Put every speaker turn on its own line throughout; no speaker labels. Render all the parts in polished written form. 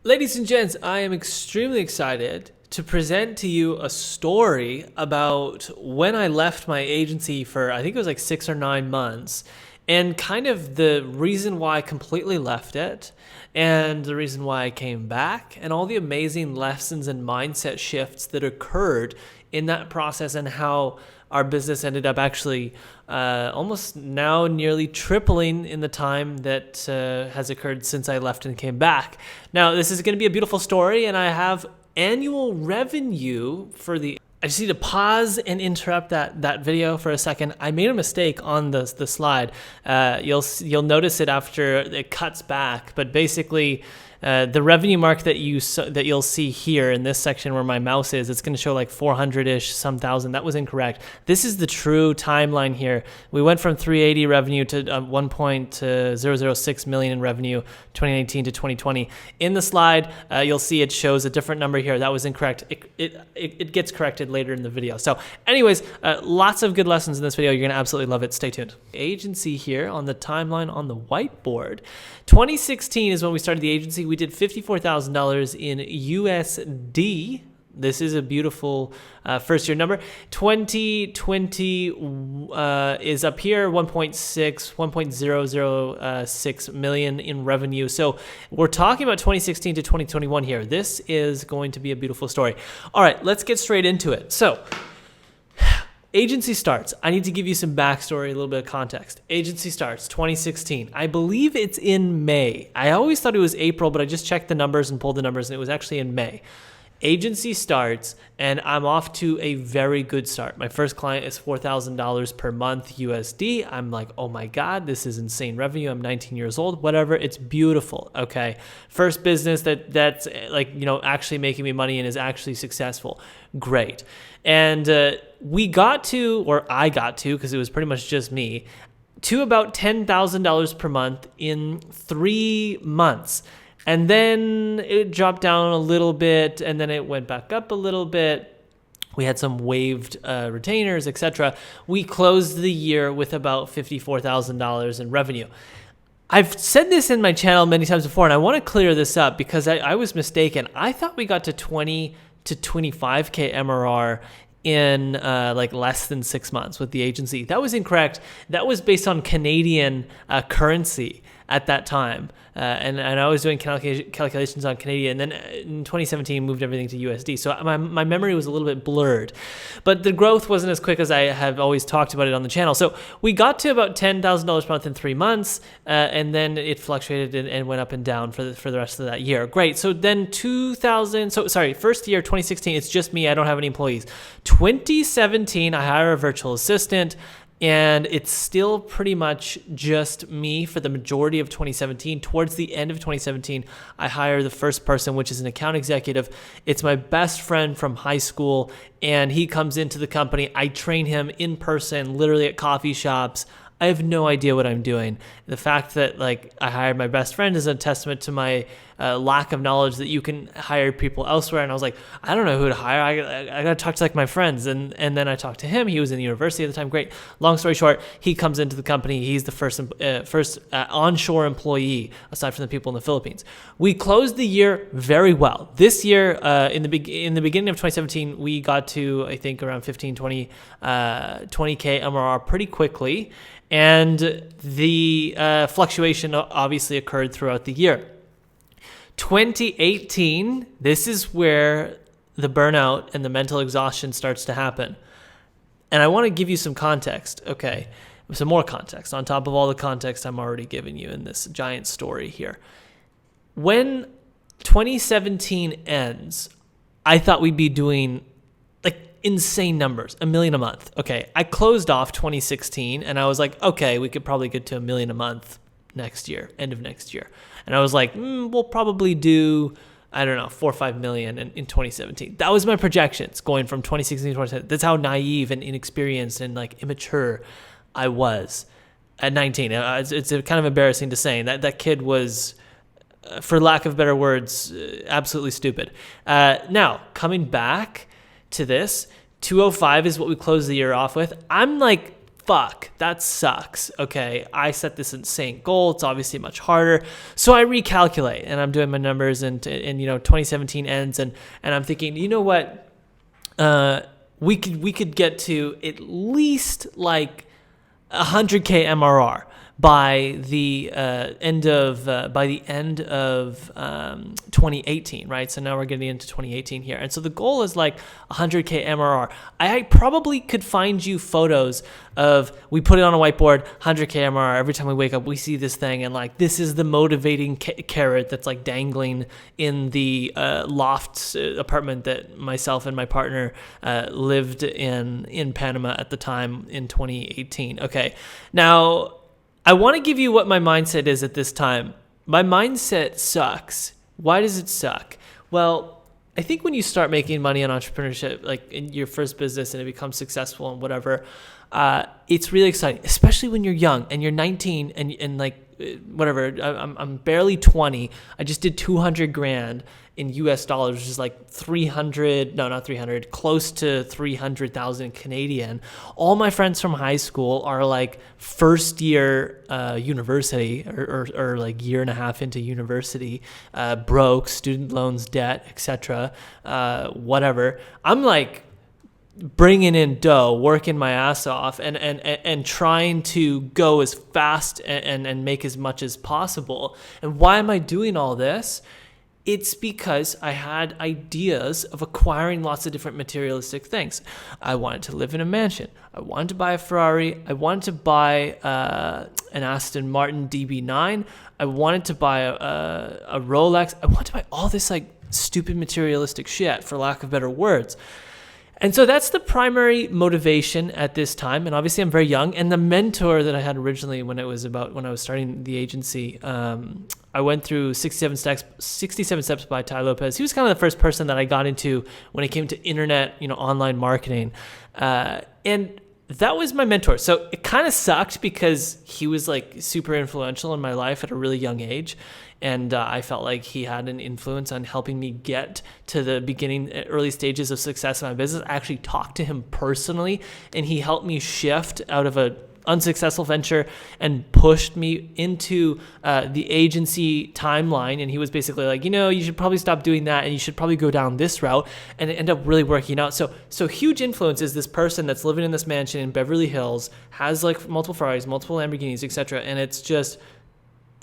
Ladies and gents, I am extremely excited to present to you a story about when I left my agency for, I think it was like 6 or 9 months, and kind of the reason why I completely left it, and the reason why I came back, and all the amazing lessons and mindset shifts that occurred in that process, and how our business ended up actually almost now nearly tripling in the time that has occurred since I left and came back. Now, this is going to be a beautiful story, and I have annual revenue for the... I just need to pause and interrupt that video for a second. I made a mistake on the slide. You'll notice it after it cuts back, but basically the revenue mark that you'll see here in this section where my mouse is, it's going to show like 400-ish some thousand. That was incorrect. This is the true timeline here. We went from 380 revenue to 1.006 million in revenue 2019 to 2020. In the slide, you'll see it shows a different number here. That was incorrect. It gets corrected later in the video. So anyways, lots of good lessons in this video. You're going to absolutely love it. Stay tuned. Agency here on the timeline on the whiteboard. 2016 is when we started the agency. We did $54,000 in USD. This is a beautiful first year number. 2020 is up here, 1.006 million in revenue. So we're talking about 2016 to 2021 here. This is going to be a beautiful story. All right, let's get straight into it. So agency starts. I need to give you some backstory, a little bit of context. Agency starts 2016. I believe it's in May. I always thought it was April, but I just checked the numbers and pulled the numbers, and it was actually in May. Agency starts, and I'm off to a very good start. My first client is $4,000 per month USD. I'm like, oh my God, this is insane revenue. I'm 19 years old, whatever. It's beautiful. Okay. First business that's like, actually making me money and is actually successful. Great. And I got to, because it was pretty much just me, to about $10,000 per month in 3 months. And then it dropped down a little bit, and then it went back up a little bit. We had some waived retainers, etc. We closed the year with about $54,000 in revenue. I've said this in my channel many times before, and I want to clear this up because I was mistaken. I thought we got to 20 to 25K MRR in like less than 6 months with the agency. That was incorrect. That was based on Canadian currency at that time. And I was doing calculations on Canadian, and then in 2017 moved everything to USD. So my memory was a little bit blurred, but the growth wasn't as quick as I have always talked about it on the channel. So we got to about $10,000 per month in 3 months, and then it fluctuated and went up and down for the rest of that year. Great. So then first year 2016, it's just me. I don't have any employees. 2017, I hire a virtual assistant. And it's still pretty much just me for the majority of 2017. Towards the end of 2017, I hire the first person, which is an account executive. It's my best friend from high school, and he comes into the company. I train him in person, literally at coffee shops. I have no idea what I'm doing. The fact that I hired my best friend is a testament to my lack of knowledge that you can hire people elsewhere. And I was like, I don't know who to hire. I got to talk to my friends. And then I talked to him. He was in the university at the time. Great. Long story short, he comes into the company. He's the first onshore employee aside from the people in the Philippines. We closed the year very well. This year, in the beginning of 2017, we got to, I think, around 20K MRR pretty quickly. And the fluctuation obviously occurred throughout the year. 2018, this is where the burnout and the mental exhaustion starts to happen. And I want to give you some context, okay? Some more context on top of all the context I'm already giving you in this giant story here. When 2017 ends, I thought we'd be doing insane numbers, $1 million a month. Okay, I closed off 2016 and I was like, okay, we could probably get to $1 million a month next year, end of next year. And I was like, we'll probably do, I don't know, 4 or 5 million in 2017. That was my projections going from 2016 to 2017. That's how naive and inexperienced and immature I was at 19. It's kind of embarrassing to say that kid was, for lack of better words, absolutely stupid. Now, coming back to this, 205 is what we closed the year off with. I'm fuck, that sucks. Okay, I set this insane goal. It's obviously much harder. So I recalculate and I'm doing my numbers and 2017 ends and I'm thinking, you know what? We could get to at least like 100K MRR by the end of 2018, right? So now we're getting into 2018 here, and so the goal is like 100K MRR. I probably could find you photos of, we put it on a whiteboard, 100K MRR. Every time we wake up, we see this thing, and like this is the motivating carrot that's like dangling in the loft apartment that myself and my partner lived in Panama at the time in 2018. Okay, now I want to give you what my mindset is at this time. My mindset sucks. Why does it suck? Well, I think when you start making money on entrepreneurship, like in your first business, and it becomes successful and whatever, it's really exciting, especially when you're young and you're 19 and like whatever. I'm barely 20. I just did 200 grand in US dollars, which is like 300, no, not 300, close to 300,000 Canadian. All my friends from high school are like first year university or like year and a half into university, broke, student loans, debt, etc., whatever. I'm like bringing in dough, working my ass off, and trying to go as fast and make as much as possible. And why am I doing all this? It's because I had ideas of acquiring lots of different materialistic things. I wanted to live in a mansion. I wanted to buy a Ferrari. I wanted to buy an Aston Martin DB9. I wanted to buy a Rolex. I wanted to buy all this like stupid materialistic shit, for lack of better words. And so that's the primary motivation at this time. And obviously I'm very young. And the mentor that I had originally when I was starting the agency, I went through 67 Steps by Tai Lopez. He was kind of the first person that I got into when it came to internet, online marketing. And that was my mentor. So it kind of sucked because he was like super influential in my life at a really young age. And I felt like he had an influence on helping me get to the early stages of success in my business. I actually talked to him personally, and he helped me shift out of a unsuccessful venture and pushed me into the agency timeline. And he was basically like, you should probably stop doing that and you should probably go down this route. And it ended up really working out. So huge influence is this person that's living in this mansion in Beverly Hills, has like multiple Ferraris, multiple Lamborghinis, etc. And it's just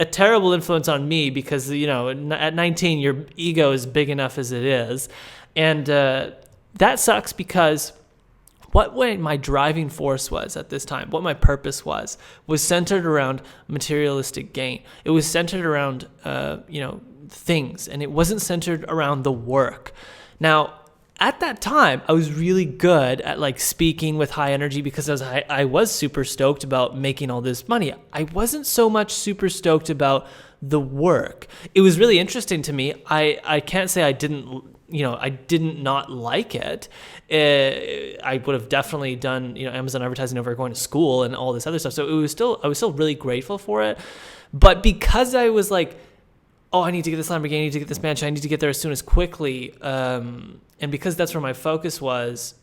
a terrible influence on me because, at 19, your ego is big enough as it is. And that sucks because what my driving force was at this time, what my purpose was centered around materialistic gain. It was centered around, things, and it wasn't centered around the work. Now, at that time, I was really good at like speaking with high energy because I was super stoked about making all this money. I wasn't so much super stoked about the work. It was really interesting to me. I can't say I didn't not like it. I would have definitely done, Amazon advertising over going to school and all this other stuff. So I was still really grateful for it. But because I was like, oh, I need to get this Lamborghini, I need to get this mansion, I need to get there as soon as quickly. And because that's where my focus was,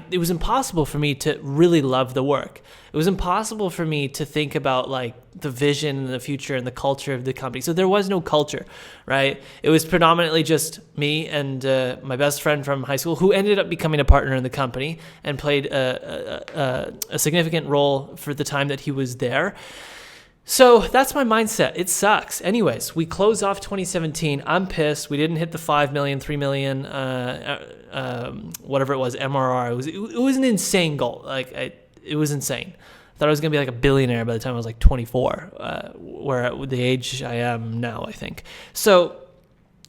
it was impossible for me to really love the work. It was impossible for me to think about like the vision and the future and the culture of the company. So there was no culture, right? It was predominantly just me and my best friend from high school, who ended up becoming a partner in the company and played a significant role for the time that he was there. So that's my mindset. It sucks. Anyways, we close off 2017. I'm pissed. We didn't hit the 5 million, 3 million, whatever it was, MRR. It was an insane goal. It was insane. I thought I was going to be like a billionaire by the time I was like 24, where at the age I am now, I think. So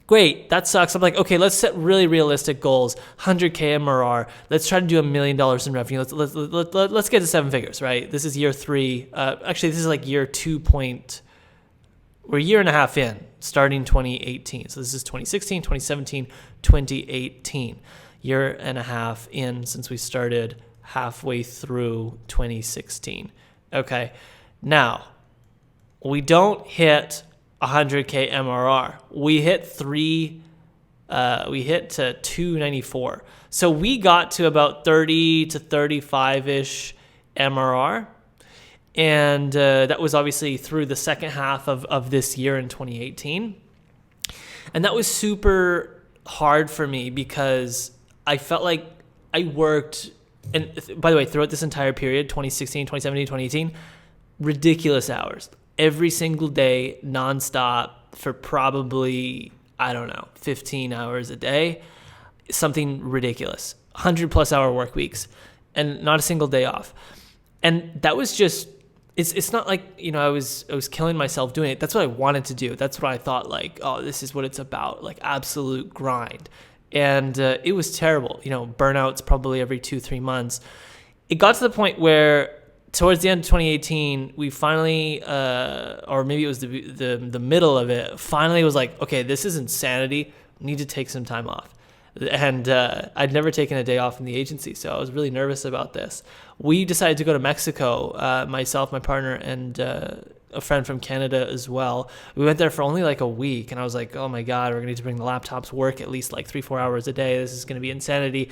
great, that sucks. I'm like, okay, let's set really realistic goals. 100K MRR. Let's try to do $1 million in revenue. Let's get to 7 figures, right? This is year 3. Actually, this is like year 2. We're a year and a half in, starting 2018. So this is 2016, 2017, 2018. Year and a half in since we started, halfway through 2016. Okay, now we don't hit 100K MRR. We hit to 294. So we got to about 30 to 35-ish MRR. And that was obviously through the second half of this year in 2018. And that was super hard for me because I felt like I worked, and by the way, throughout this entire period, 2016, 2017, 2018, ridiculous hours. Every single day, nonstop for probably, I don't know, 15 hours a day. Something ridiculous. 100 plus hour work weeks and not a single day off. And that was just, it's not like, I was killing myself doing it. That's what I wanted to do. That's what I thought, like, oh, this is what it's about, like absolute grind. And it was terrible. Burnouts probably every 2-3 months. It got to the point where towards the end of 2018, we finally, or maybe it was the middle of it, finally was like, okay, this is insanity. I need to take some time off. And I'd never taken a day off in the agency, so I was really nervous about this. We decided to go to Mexico, myself, my partner, and a friend from Canada as well. We went there for only like a week, and I was like, oh my God, we're going to need to bring the laptops, work at least like 3-4 hours a day. This is going to be insanity.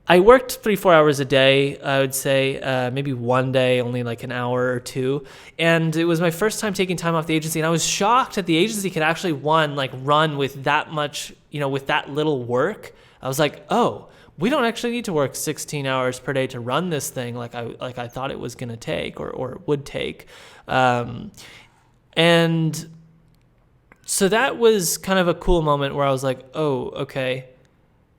I worked 3-4 hours a day, I would say, maybe one day, only like an hour or two. And it was my first time taking time off the agency. And I was shocked that the agency could actually, run with that much, with that little work. I was like, oh, we don't actually need to work 16 hours per day to run this thing like I thought it was going to take or would take. And so that was kind of a cool moment where I was like, oh, okay.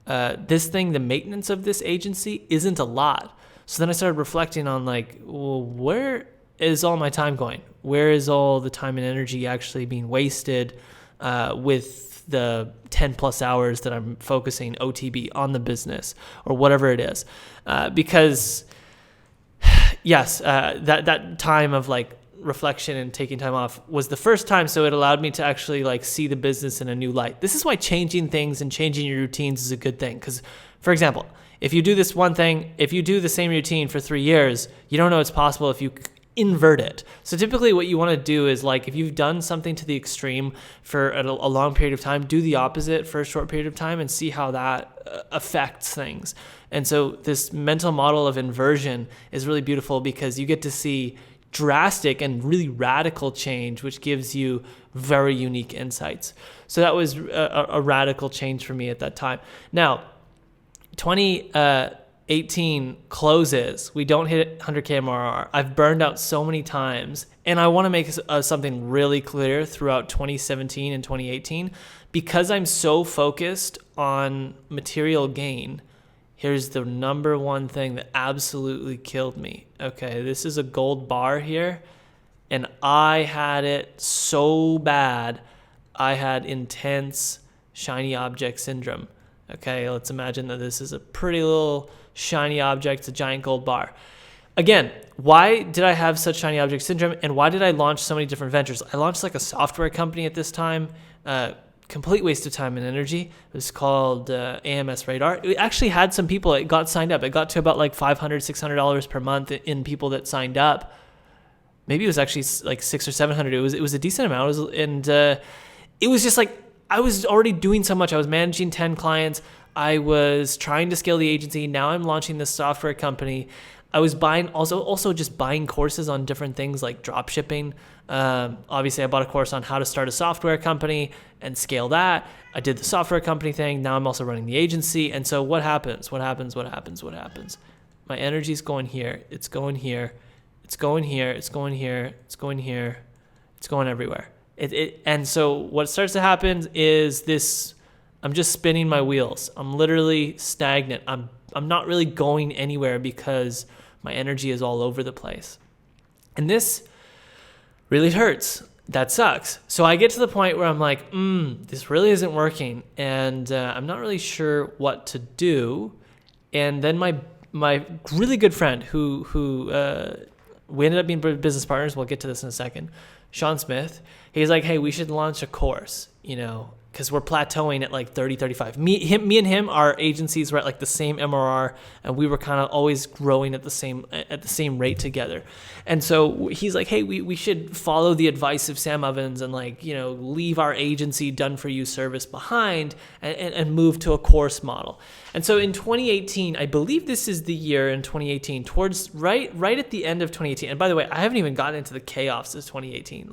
This thing, the maintenance of this agency isn't a lot. So then I started reflecting on like, well, where is all my time going? Where is all the time and energy actually being wasted with the 10 plus hours that I'm focusing OTB on the business or whatever it is? Because yes, that time of like reflection and taking time off was the first time, so it allowed me to actually like see the business in a new light. This is why changing things and changing your routines is a good thing, because for example, if you do this one thing, if you do the same routine for 3 years, you don't know it's possible if you invert it. So typically what you want to do is, like, if you've done something to the extreme for a long period of time, do the opposite for a short period of time and see how that affects things. And so this mental model of inversion is really beautiful because you get to see drastic and really radical change, which gives you very unique insights. So that was a radical change for me at that time. Now, 2018 closes. We don't hit 100K MRR. I've burned out so many times, and I want to make something really clear throughout 2017 and 2018. Because I'm so focused on material gain, here's the number one thing that absolutely killed me. Okay, this is a gold bar here, and I had it so bad. I had intense shiny object syndrome. Okay, let's imagine that this is a pretty little shiny object, it's a giant gold bar. Again, why did I have such shiny object syndrome, and why did I launch so many different ventures? I launched like a software company at this time, complete waste of time and energy. It was called AMS Radar. It actually had some people, it got signed up. It got to about like $500, $600 per month in people that signed up. Maybe it was actually like $600 or $700. It was a decent amount. It was just like, I was already doing so much. I was managing 10 clients. I was trying to scale the agency. Now I'm launching this software company. I was also just buying courses on different things like drop shipping. Obviously, I bought a course on how to start a software company and scale that. I did the software company thing. Now I'm also running the agency. And so what happens? My energy's going here. It's going here. It's going here. It's going here. It's going here. It's going everywhere. And so what starts to happen is this, I'm just spinning my wheels. I'm literally stagnant. I'm not really going anywhere because my energy is all over the place. And this really hurts. That sucks. So I get to the point where I'm like, this really isn't working. And I'm not really sure what to do. And then my really good friend who we ended up being business partners. We'll get to this in a second. Sean Smith. He's like, hey, we should launch a course, because we're plateauing at like 30, 35. Me and him, our agencies were at like the same MRR, and we were kind of always growing at the same rate together. And so he's like, hey, we should follow the advice of Sam Ovens and like, leave our agency done for you service behind and move to a course model. And so in 2018, I believe this is the year in 2018, towards right at the end of 2018. And by the way, I haven't even gotten into the chaos of 2018.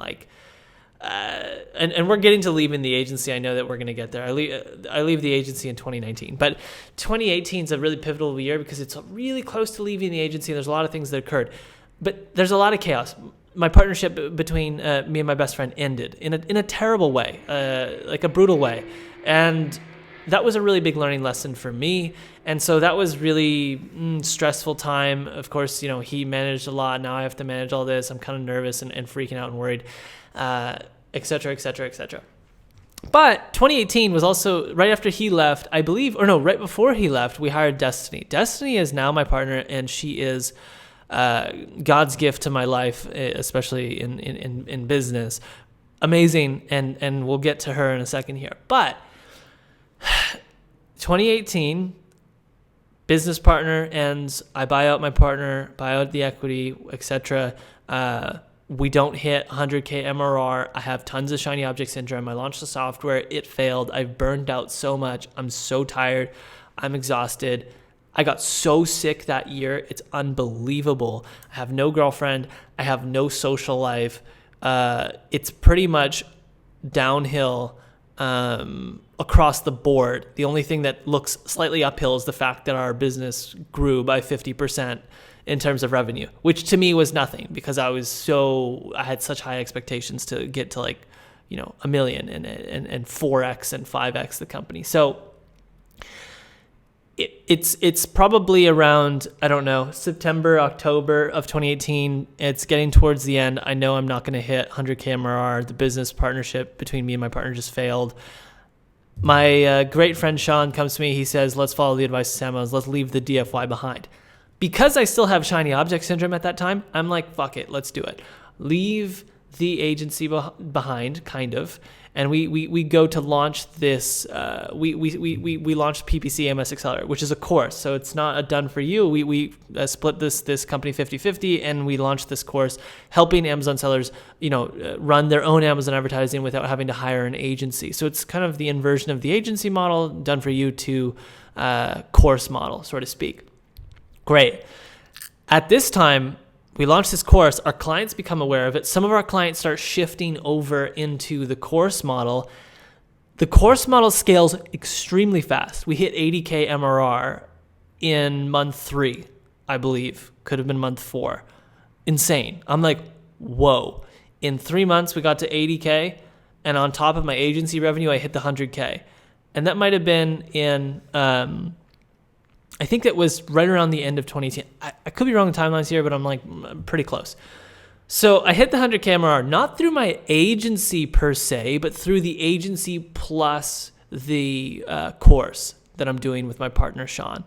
And we're getting to leaving the agency. I know that we're going to get there. I leave the agency in 2019, but 2018 is a really pivotal year because it's really close to leaving the agency. There's a lot of things that occurred, but there's a lot of chaos. My partnership between me and my best friend ended in a terrible way, like a brutal way, and that was a really big learning lesson for me. And so that was really stressful time. Of course, he managed a lot. Now I have to manage all this. I'm kind of nervous and freaking out and worried. Et cetera, et cetera, et cetera. But 2018 was also right after he left, I believe, or no, right before he left, we hired Destiny. Destiny is now my partner, and she is God's gift to my life, especially in business. Amazing, and we'll get to her in a second here. But 2018, business partner ends. I buy out my partner, buy out the equity, etc. We don't hit 100K MRR. I have tons of shiny object syndrome. I launched the software. It failed. I've burned out so much. I'm so tired. I'm exhausted. I got so sick that year. It's unbelievable. I have no girlfriend. I have no social life. It's pretty much downhill across the board. The only thing that looks slightly uphill is the fact that our business grew by 50% in terms of revenue, which to me was nothing because I had such high expectations to get to like, $1 million and 4x and 5x the company. So it's probably around, I don't know, September, October of 2018. It's getting towards the end. I know I'm not going to hit 100K MRR. The business partnership between me and my partner just failed. My great friend Sean comes to me. He says, let's follow the advice of Sam Ovens. Let's leave the DFY behind. Because I still have shiny object syndrome at that time, I'm like, fuck it, let's do it. Leave the agency behind, kind of. And we go to launch this, we launched PPC AMS Accelerator, which is a course. So it's not a done for you. We split this company 50-50, and we launched this course helping Amazon sellers, run their own Amazon advertising without having to hire an agency. So it's kind of the inversion of the agency model, done for you, to course model, so to speak. Great. At this time, we launched this course. Our clients become aware of it. Some of our clients start shifting over into the course model. The course model scales extremely fast. We hit 80K MRR in month 3, I believe. Could have been month 4. Insane. I'm like, whoa. In 3 months, we got to 80K. And on top of my agency revenue, I hit the 100K. And that might have been in... I think that was right around the end of 2018. I could be wrong in timelines here, but I'm pretty close. So I hit the 100K MRR, not through my agency per se, but through the agency plus the course that I'm doing with my partner, Sean.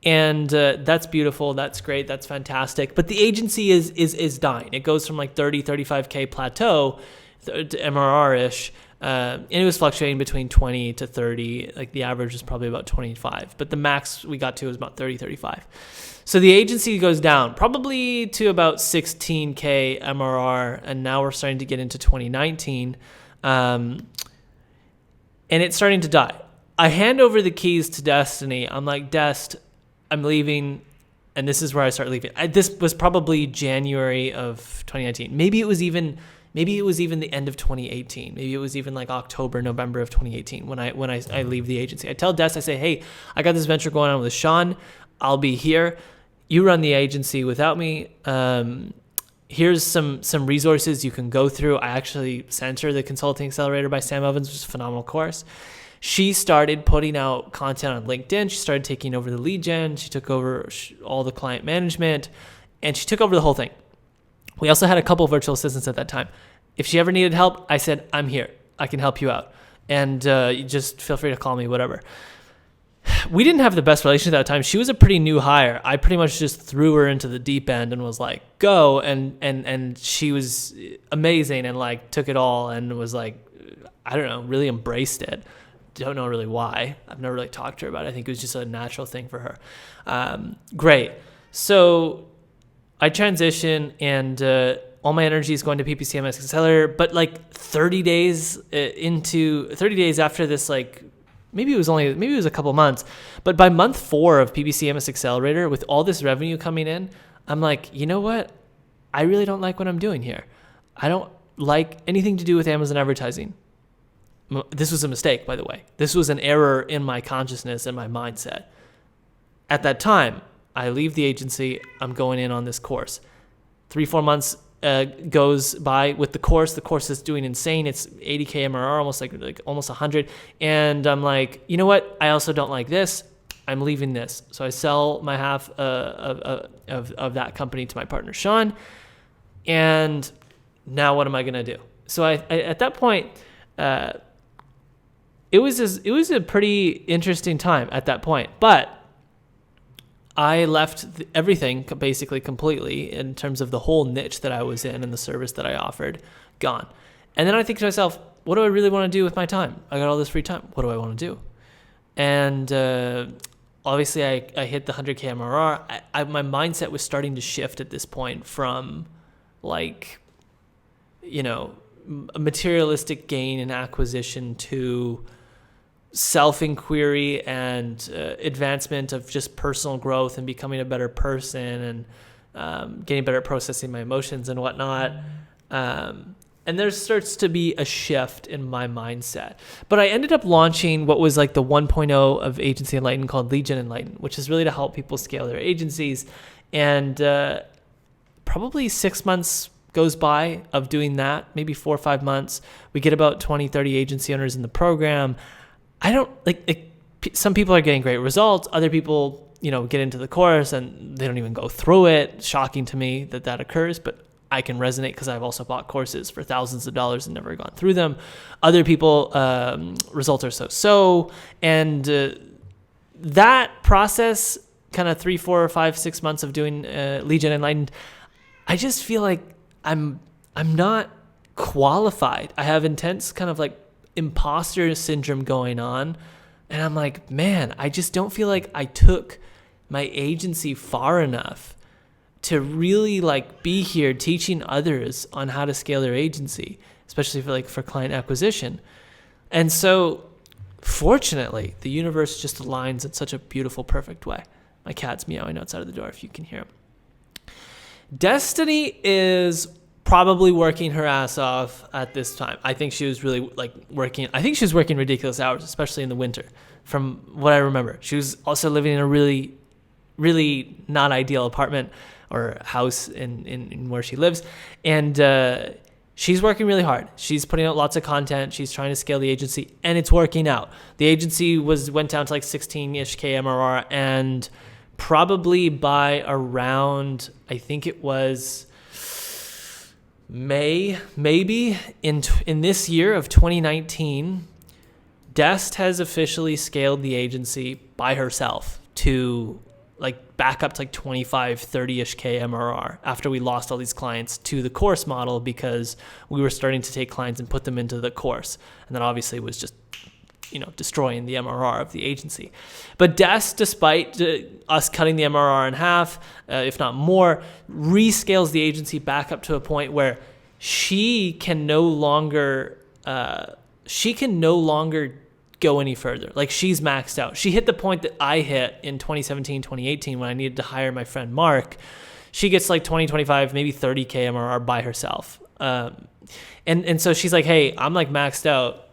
And that's beautiful. That's great. That's fantastic. But the agency is dying. It goes from like 30, 35K plateau to MRR-ish. And it was fluctuating between 20 to 30. Like the average was probably about 25, but the max we got to was about 30, 35. So the agency goes down probably to about 16K MRR. And now we're starting to get into 2019. And it's starting to die. I hand over the keys to Destiny. I'm like, Dest, I'm leaving. And this is where I start leaving. This was probably January of 2019. Maybe it was even the end of 2018. Maybe it was even like October, November of 2018 when I leave the agency. I tell Des, I say, hey, I got this venture going on with Sean. I'll be here. You run the agency without me. Here's some resources you can go through. I actually sent her the Consulting Accelerator by Sam Ovens, which is a phenomenal course. She started putting out content on LinkedIn. She started taking over the lead gen. She took over all the client management, and she took over the whole thing. We also had a couple of virtual assistants at that time. If she ever needed help, I said, I'm here. I can help you out. And you just feel free to call me, whatever. We didn't have the best relationship at that time. She was a pretty new hire. I pretty much just threw her into the deep end and was like, go. And she was amazing and like took it all and was like, I don't know, really embraced it. Don't know really why. I've never really talked to her about it. I think it was just a natural thing for her. Great. So I transition, and all my energy is going to PPCMS Accelerator. But like 30 days after this, like maybe it was a couple months, but by month 4 of PPCMS Accelerator, with all this revenue coming in, I'm like, you know what? I really don't like what I'm doing here. I don't like anything to do with Amazon advertising. This was a mistake, by the way. This was an error in my consciousness and my mindset. At that time, I leave the agency. I'm going in on this course. 3-4 months goes by with the course. The course is doing insane. It's 80K MRR, almost 100. And I'm like, you know what? I also don't like this. I'm leaving this. So I sell my half of that company to my partner, Sean. And now what am I going to do? So I at that point, it was a pretty interesting time at that point, but I left everything basically completely in terms of the whole niche that I was in and the service that I offered, gone. And then I think to myself, what do I really want to do with my time? I got all this free time. What do I want to do? And obviously I hit the 100K MRR. My mindset was starting to shift at this point from like, you know, a materialistic gain and acquisition to self-inquiry and advancement of just personal growth and becoming a better person and getting better at processing my emotions and whatnot. And there starts to be a shift in my mindset. But I ended up launching what was like the 1.0 of Agency Enlighten called Lead Gen Enlighten, which is really to help people scale their agencies. And probably 6 months goes by of doing that, maybe 4 or 5 months. We get about 20, 30 agency owners in the program. I don't like some people are getting great results. Other people, you know, get into the course and they don't even go through it. Shocking to me that occurs, but I can resonate because I've also bought courses for thousands of dollars and never gone through them. Other people, results are so. And that process, kind of 3, 4, 5, 6 months of doing Lead Gen Enlightened, I just feel like I'm not qualified. I have intense kind of like imposter syndrome going on. And I'm like, man, I just don't feel like I took my agency far enough to really like be here teaching others on how to scale their agency, especially for client acquisition. And so fortunately, the universe just aligns in such a beautiful, perfect way. My cat's meowing outside of the door if you can hear him. Destiny is probably working her ass off at this time. I think she was really working ridiculous hours, especially in the winter, from what I remember. She was also living in a really, really not ideal apartment or house in where she lives. And she's working really hard. She's putting out lots of content. She's trying to scale the agency, and it's working out. The agency went down to like 16-ish K MRR, and probably by around, I think it was May, maybe in this year of 2019, Dest has officially scaled the agency by herself to like back up to like 25, 30-ish K MRR after we lost all these clients to the course model because we were starting to take clients and put them into the course. And that obviously was just, you know, destroying the MRR of the agency. But Dest, despite us cutting the MRR in half, if not more, rescales the agency back up to a point where she can no longer go any further. Like, she's maxed out. She hit the point that I hit in 2017, 2018 when I needed to hire my friend Mark. She gets like 20, 25, maybe 30 K MRR by herself. And so she's like, hey, I'm like maxed out.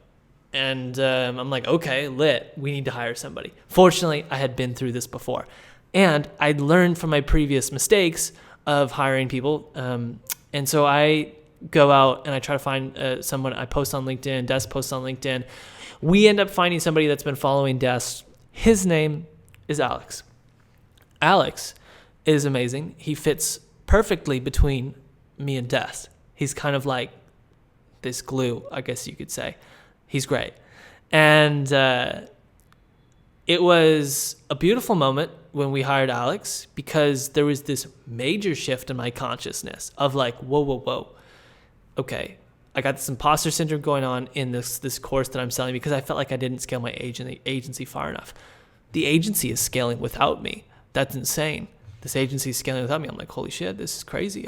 And I'm like, okay, lit. We need to hire somebody. Fortunately, I had been through this before. And I'd learned from my previous mistakes of hiring people. And so I go out and I try to find someone. I post on LinkedIn. Des posts on LinkedIn. We end up finding somebody that's been following Des. His name is Alex. Alex is amazing. He fits perfectly between me and Des. He's kind of like this glue, I guess you could say. He's great. And it was a beautiful moment when we hired Alex because there was this major shift in my consciousness of like, whoa. Okay, I got this imposter syndrome going on in this course that I'm selling because I felt like I didn't scale my agency far enough. The agency is scaling without me. That's insane. This agency is scaling without me. I'm like, holy shit, this is crazy.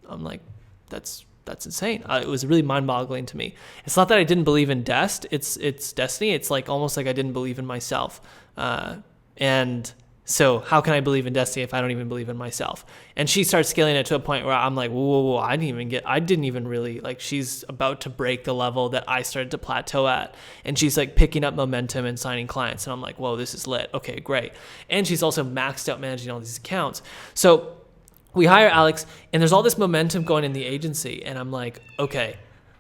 I'm like, that's insane. It was really mind-boggling to me. It's not that I didn't believe in Dest. It's destiny. It's like almost like I didn't believe in myself. And so how can I believe in destiny if I don't even believe in myself? And she starts scaling it to a point where I'm like, whoa, I didn't even really, like, she's about to break the level that I started to plateau at. And she's like picking up momentum and signing clients. And I'm like, whoa, this is lit. Okay, great. And she's also maxed out managing all these accounts. So we hire Alex, and there's all this momentum going in the agency. And I'm like, okay,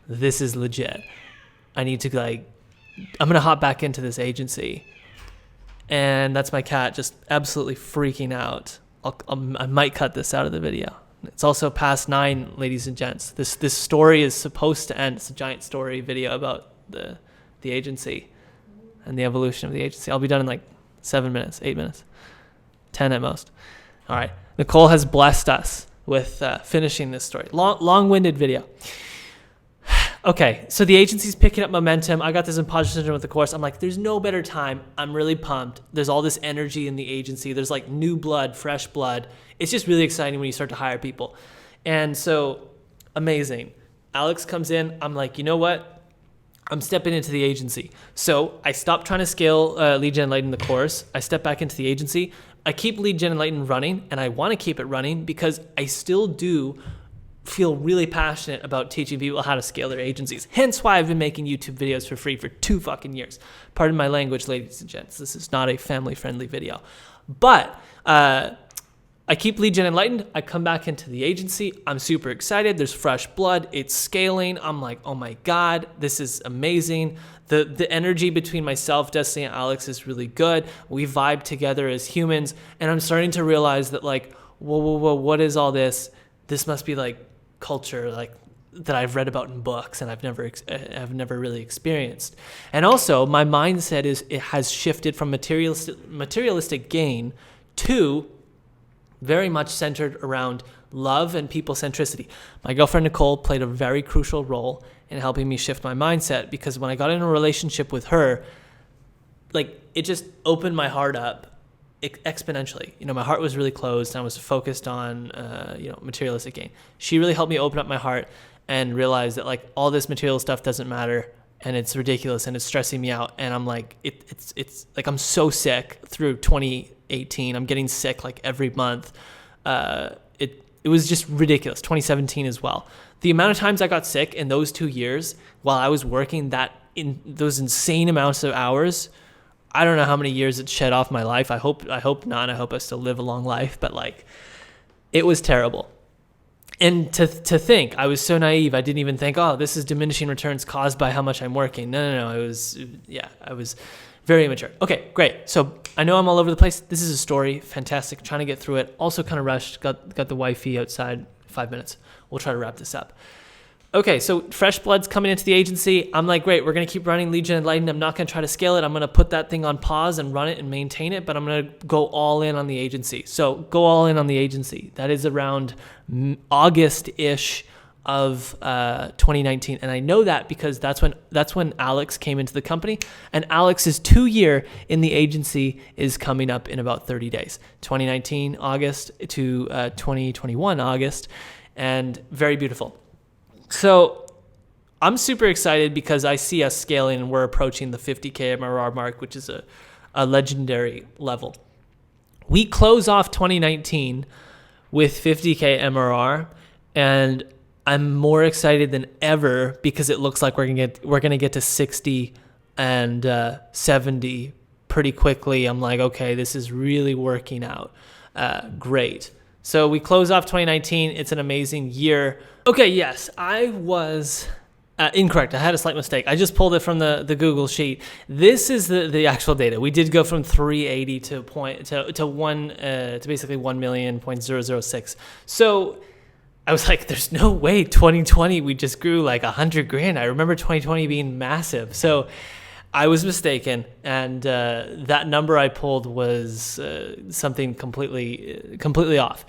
this is legit. I need to I'm going to hop back into this agency. And that's my cat just absolutely freaking out. I might cut this out of the video. It's also past 9, ladies and gents. This story is supposed to end. It's a giant story video about the agency and the evolution of the agency. I'll be done in like 7 minutes, 8 minutes, 10 at most. All right. Nicole has blessed us with finishing this story. Long-winded video. Okay, so the agency's picking up momentum. I got this imposter syndrome with the course. I'm like, there's no better time. I'm really pumped. There's all this energy in the agency. There's like new blood, fresh blood. It's just really exciting when you start to hire people. And so, amazing. Alex comes in. I'm like, you know what? I'm stepping into the agency. So I stopped trying to scale Lead Gen Enlighten the course. I step back into the agency. I keep Lead Gen Enlighten running, and I want to keep it running because I still do feel really passionate about teaching people how to scale their agencies. Hence why I've been making YouTube videos for free for 2 fucking years. Pardon my language, ladies and gents. This is not a family-friendly video. But I keep Lead Gen Enlightened. I come back into the agency. I'm super excited. There's fresh blood. It's scaling. I'm like, oh my God, this is amazing. The energy between myself, Destiny, and Alex is really good. We vibe together as humans. And I'm starting to realize that like, whoa, what is all this? This must be like culture like that I've read about in books and I've never really experienced. And also my mindset it has shifted from materialistic gain to very much centered around love and people centricity. My girlfriend Nicole played a very crucial role in helping me shift my mindset because when I got in a relationship with her, like it just opened my heart up exponentially. You know, my heart was really closed and I was focused on, materialistic gain. She really helped me open up my heart and realize that like all this material stuff doesn't matter and it's ridiculous and it's stressing me out. And I'm like, it's like, I'm so sick through 2018. I'm getting sick like every month. It was just ridiculous. 2017 as well. The amount of times I got sick in those 2 years while I was working in those insane amounts of hours, I don't know how many years it shed off my life. I hope not. I hope I still live a long life, but like it was terrible. And to think, I was so naive. I didn't even think, oh, this is diminishing returns caused by how much I'm working. No. I was very immature. Okay, great. So I know I'm all over the place. This is a story. Fantastic. Trying to get through it. Also kind of rushed. Got the wifey outside. 5 minutes. We'll try to wrap this up. Okay, so fresh blood's coming into the agency. I'm like, great, we're going to keep running Lead Gen Enlighten. I'm not going to try to scale it. I'm going to put that thing on pause and run it and maintain it, but I'm going to go all in on the agency. So go all in on the agency. That is around August-ish of 2019. And I know that because that's when Alex came into the company. And Alex's 2-year in the agency is coming up in about 30 days. 2019 August to 2021 August. And very beautiful. So I'm super excited because I see us scaling and we're approaching the 50K MRR mark, which is a legendary level. We close off 2019 with 50K MRR, and I'm more excited than ever because it looks like we're gonna get to 60 and 70 pretty quickly. I'm like, okay, this is really working out. Great. So we close off 2019. It's an amazing year. Okay, yes, I was incorrect. I had a slight mistake. I just pulled it from the Google sheet. This is the actual data. We did go from 380 to basically 1,000,000.006. So I was like, there's no way 2020 we just grew like 100 grand. I remember 2020 being massive. So I was mistaken, and that number I pulled was something completely off.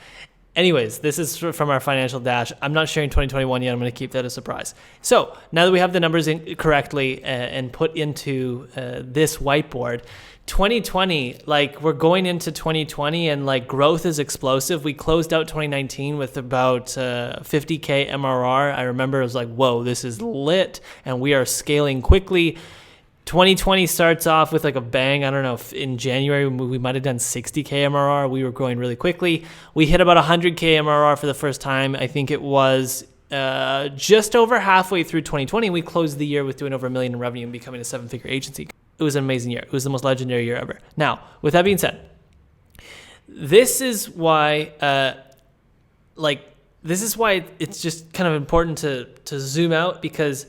Anyways, this is from our financial dash. I'm not sharing 2021 yet. I'm going to keep that a surprise. So now that we have the numbers in correctly and put into this whiteboard, 2020, like we're going into 2020 and like growth is explosive. We closed out 2019 with about 50K MRR. I remember it was like, whoa, this is lit, and we are scaling quickly. 2020 starts off with like a bang. I don't know if in January we might have done 60K MRR. We were growing really quickly. We hit about 100K MRR for the first time. I think it was just over halfway through 2020. We closed the year with doing over $1 million in revenue and becoming a 7-figure agency. It was an amazing year. It was the most legendary year ever. Now, with that being said, this is why it's just kind of important to zoom out, because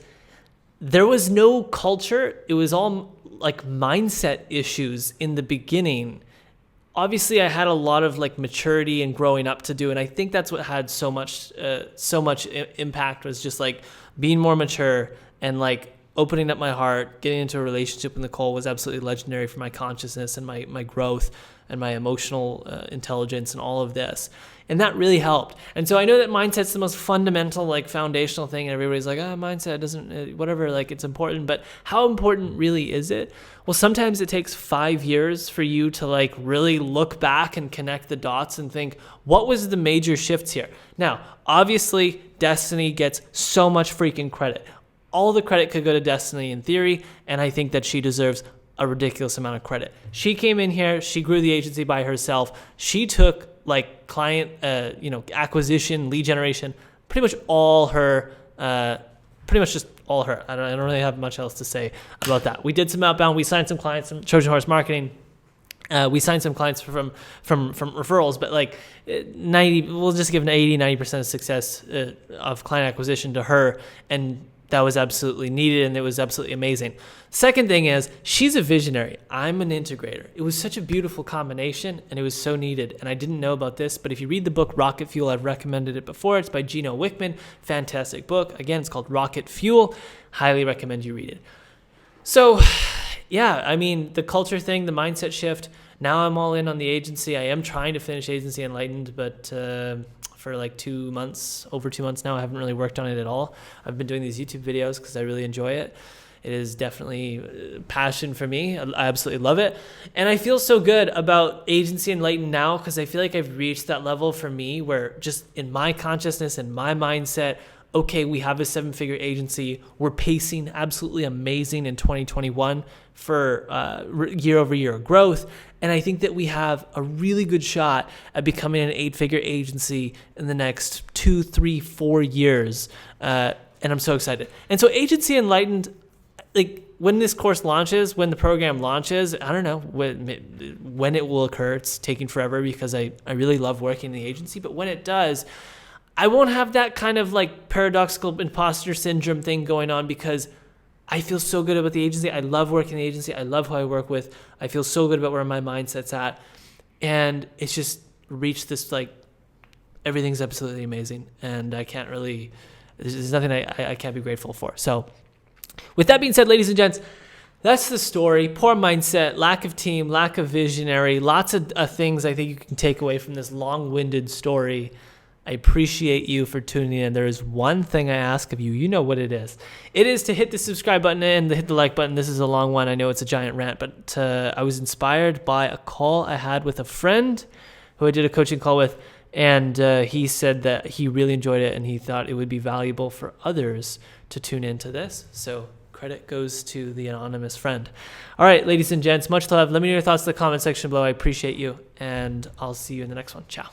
there was no culture. It was all like mindset issues in the beginning. Obviously, I had a lot of like maturity and growing up to do, and I think that's what had so much impact, was just like being more mature and like opening up my heart. Getting into a relationship with Nicole was absolutely legendary for my consciousness and my growth and my emotional intelligence and all of this. And that really helped. And so I know that mindset's the most fundamental, like foundational thing. And everybody's like, mindset doesn't, whatever, like it's important. But how important really is it? Well, sometimes it takes 5 years for you to like really look back and connect the dots and think, what was the major shifts here? Now, obviously, Destiny gets so much freaking credit. All the credit could go to Destiny in theory, and I think that she deserves a ridiculous amount of credit. She came in here, she grew the agency by herself. She took like client, acquisition, lead generation, pretty much just all her. I don't really have much else to say about that. We did some outbound. We signed some clients from Trojan Horse Marketing. We signed some clients from referrals, but like 90, we'll just give an 80-90% of success of client acquisition to her, and that was absolutely needed, and it was absolutely amazing. Second thing is, she's a visionary. I'm an integrator. It was such a beautiful combination, and it was so needed. And I didn't know about this, but if you read the book Rocket Fuel, I've recommended it before. It's by Gino Wickman. Fantastic book. Again, it's called Rocket Fuel. Highly recommend you read it. So, yeah, I mean, the culture thing, the mindset shift. Now I'm all in on the agency. I am trying to finish Agency Enlightened, but for like 2 months, over 2 months now, I haven't really worked on it at all. I've been doing these YouTube videos because I really enjoy it. It is definitely passion for me. I absolutely love it. And I feel so good about Agency Enlightened now, because I feel like I've reached that level for me where just in my consciousness and my mindset, okay, we have a 7-figure agency. We're pacing absolutely amazing in 2021 for year-over-year growth. And I think that we have a really good shot at becoming an 8-figure agency in the next 2, 3, 4 years. And I'm so excited. And so Agency Enlightened, like when this course launches, when the program launches, I don't know when it will occur. It's taking forever because I really love working in the agency. But when it does, I won't have that kind of like paradoxical imposter syndrome thing going on, because I feel so good about the agency. I love working in the agency. I love who I work with. I feel so good about where my mindset's at. And it's just reached this, like, everything's absolutely amazing. And I can't really, there's nothing I can't be grateful for. So with that being said, ladies and gents, that's the story. Poor mindset, lack of team, lack of visionary, lots of things I think you can take away from this long-winded story. I appreciate you for tuning in. There is one thing I ask of you. You know what it is. It is to hit the subscribe button and hit the like button. This is a long one. I know it's a giant rant, but I was inspired by a call I had with a friend who I did a coaching call with, and he said that he really enjoyed it and he thought it would be valuable for others to tune into this. So credit goes to the anonymous friend. All right, ladies and gents, much love. Let me know your thoughts in the comment section below. I appreciate you, and I'll see you in the next one. Ciao.